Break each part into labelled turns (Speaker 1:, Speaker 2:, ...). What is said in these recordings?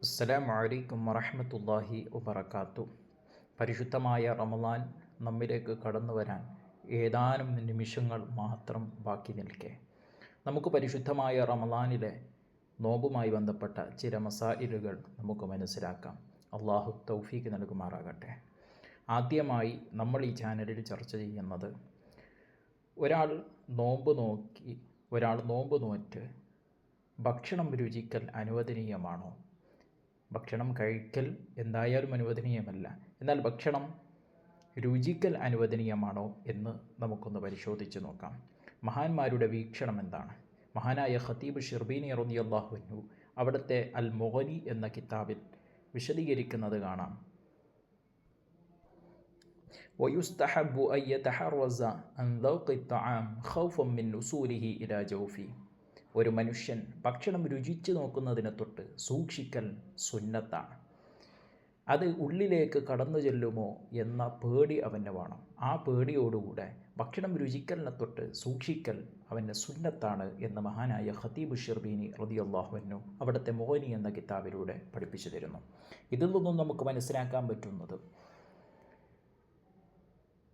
Speaker 1: അസ്സലാമു അലൈക്കും വറഹ്മത്തുള്ളാഹി വബറകാതുഹു. പരിശുദ്ധമായ റമളാൻ നമ്മിലേക്ക് കടന്നു വരാൻ ഏതാനും നിമിഷങ്ങൾ മാത്രം ബാക്കി നിൽക്കെ നമുക്ക് പരിശുദ്ധമായ റമളാനിലെ നോമ്പുമായി ബന്ധപ്പെട്ട ചില മസായിലുകൾ നമുക്ക് മനസ്സിലാക്കാം. അള്ളാഹു തൗഫീക്ക് നൽകുമാറാകട്ടെ. ആദ്യമായി നമ്മൾ ഈ ചാനലിൽ ചർച്ച ചെയ്യുന്നത്, ഒരാൾ നോമ്പ് നോറ്റ് ഭക്ഷണം രുചിക്കൽ അനുവദനീയമാണോ? ഭക്ഷണം കഴിക്കൽ എന്തായാലും അനുവദനീയമല്ല, എന്നാൽ ഭക്ഷണം രുചിക്കൽ അനുവദനീയമാണോ എന്ന് നമുക്കൊന്ന് പരിശോധിച്ച് നോക്കാം. മഹാന്മാരുടെ വീക്ഷണം എന്താണ്? മഹാനായ ഖതീബ് ഷിർബീനി റളിയല്ലാഹു അൻഹു അവിടുത്തെ അൽ മുഗ്നി എന്ന കിതാബിൽ വിശദീകരിക്കുന്നത് കാണാം. വയുസ്തഹബ്ബു അൻ യതഹറസ അൻ ദൗഖി അത്അം ഖൗഫൻ മിൻ ഉസൂലിഹി ഇലാ ജൗഫി. ഒരു മനുഷ്യൻ ഭക്ഷണം രുചിച്ച് നോക്കുന്നതിനെ തൊട്ട് സൂക്ഷിക്കൽ സുന്നത്താണ്. അത് ഉള്ളിലേക്ക് കടന്നു ചെല്ലുമോ എന്ന പേടി അവന് വേണം. ആ പേടിയോടുകൂടെ ഭക്ഷണം രുചിക്കലിനെ തൊട്ട് സൂക്ഷിക്കൽ അവൻ്റെ സുന്നത്താണ് എന്ന് മഹാനായ ഖതീബ് ഷിർബീനി റളിയല്ലാഹു അൻഹു അവിടുത്തെ മുഗ്നി എന്ന കിതാബിലൂടെ പഠിപ്പിച്ചു തരുന്നു. ഇതിൽ നിന്നും നമുക്ക് മനസ്സിലാക്കാൻ പറ്റുന്നത്,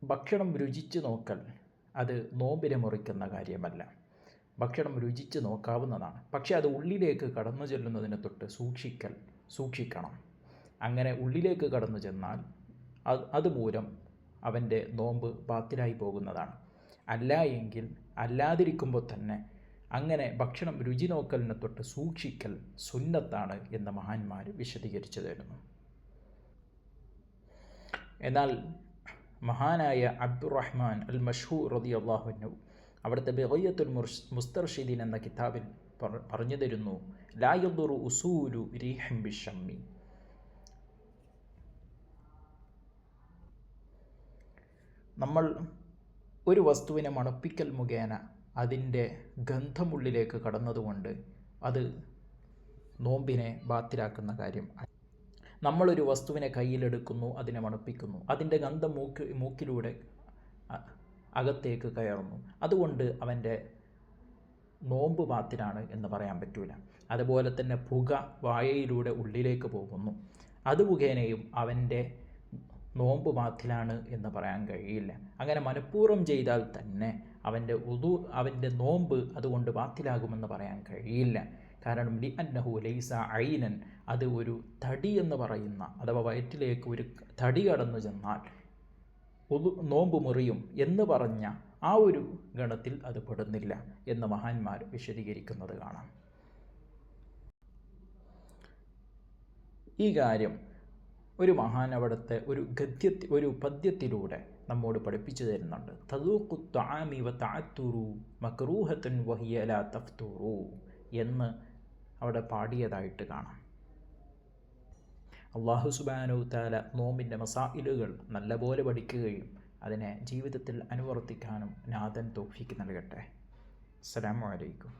Speaker 1: ഭക്ഷണം രുചിച്ച് നോക്കൽ അത് നോമ്പിനെ മുറിക്കുന്ന കാര്യമല്ല. ഭക്ഷണം രുചിച്ച് നോക്കാവുന്നതാണ്, പക്ഷേ അത് ഉള്ളിലേക്ക് കടന്നു ചെല്ലുന്നതിനെ തൊട്ട് സൂക്ഷിക്കണം. അങ്ങനെ ഉള്ളിലേക്ക് കടന്നു ചെന്നാൽ അതുമൂലം അവൻ്റെ നോമ്പ് ബാത്തിലായി പോകുന്നതാണ്. അല്ലാതിരിക്കുമ്പോൾ തന്നെ അങ്ങനെ ഭക്ഷണം രുചി നോക്കലിനെ തൊട്ട് സൂക്ഷിക്കൽ സുന്നത്താണ് എന്ന് മഹാന്മാർ വിശദീകരിച്ചു തരുന്നു. എന്നാൽ മഹാനായ അബ്ദുറഹ്മാൻ അൽ മഷ്ഹൂർ റളിയല്ലാഹു അൻഹു അവിടുത്തെ ബിഗയ്യത്തുൽ മുസ്തർഷിദീൻ എന്ന കിതാബിൽ പറഞ്ഞു തരുന്നു, ലാ യദുറു ഉസൂലു റീഹൻ ബിശമ്മി. നമ്മൾ ഒരു വസ്തുവിനെ മണപ്പിക്കൽ മുഖേന അതിൻ്റെ ഗന്ധമുള്ളിലേക്ക് കടന്നതുകൊണ്ട് അത് നോമ്പിനെ ബാത്തിലാക്കുന്ന കാര്യം. നമ്മളൊരു വസ്തുവിനെ കയ്യിലെടുക്കുന്നു, അതിനെ മണപ്പിക്കുന്നു, അതിൻ്റെ ഗന്ധം മൂക്കിലൂടെ അകത്തേക്ക് കയറുന്നു, അതുകൊണ്ട് അവൻ്റെ നോമ്പ് ബാത്തിലാണ് എന്ന് പറയാൻ പറ്റൂല. അതുപോലെ തന്നെ പുക വായയിലൂടെ ഉള്ളിലേക്ക് പോകുന്നു, അത് മുഖേനയും അവൻ്റെ നോമ്പ് ബാത്തിലാണ് എന്ന് പറയാൻ കഴിയില്ല. അങ്ങനെ മനഃപൂർവ്വം ചെയ്താൽ തന്നെ അവൻ്റെ നോമ്പ് അതുകൊണ്ട് ബാത്തിലാകുമെന്ന് പറയാൻ കഴിയില്ല. കാരണം ലി അന്നഹു ലൈസ ഐനൻ, അത് ഒരു തടി എന്ന് പറയുന്ന, അഥവാ വയറ്റിലേക്ക് ഒരു തടി കടന്നു ചെന്നാൽ നോമ്പ് മുറിയും എന്ന് പറഞ്ഞ ആ ഒരു ഗണത്തിൽ അത് പെടുന്നില്ല എന്ന് മഹാന്മാർ വിശദീകരിക്കുന്നത് കാണാം. ഈ കാര്യം ഒരു മഹാൻ അവിടുത്തെ ഒരു പദ്യത്തിലൂടെ നമ്മോട് പഠിപ്പിച്ചു തരുന്നുണ്ട്. തദൂഖു ത്വആമി വതഅത്തുറു മക്റൂഹത്തുൻ വഹിയ ലാ തഫ്തുറു എന്ന് അവിടെ പാടിയതായിട്ട് കാണാം. അല്ലാഹു സുബ്ഹാനഹു തആല നോമ്പിൻ്റെ മസായിലുകൾ നല്ലപോലെ പഠിക്കുകയും അതിനെ ജീവിതത്തിൽ അനുവർത്തിക്കാനും നാഥൻ തൗഫീക്ക് നൽകട്ടെ. അസ്സലാമു അലൈക്കും.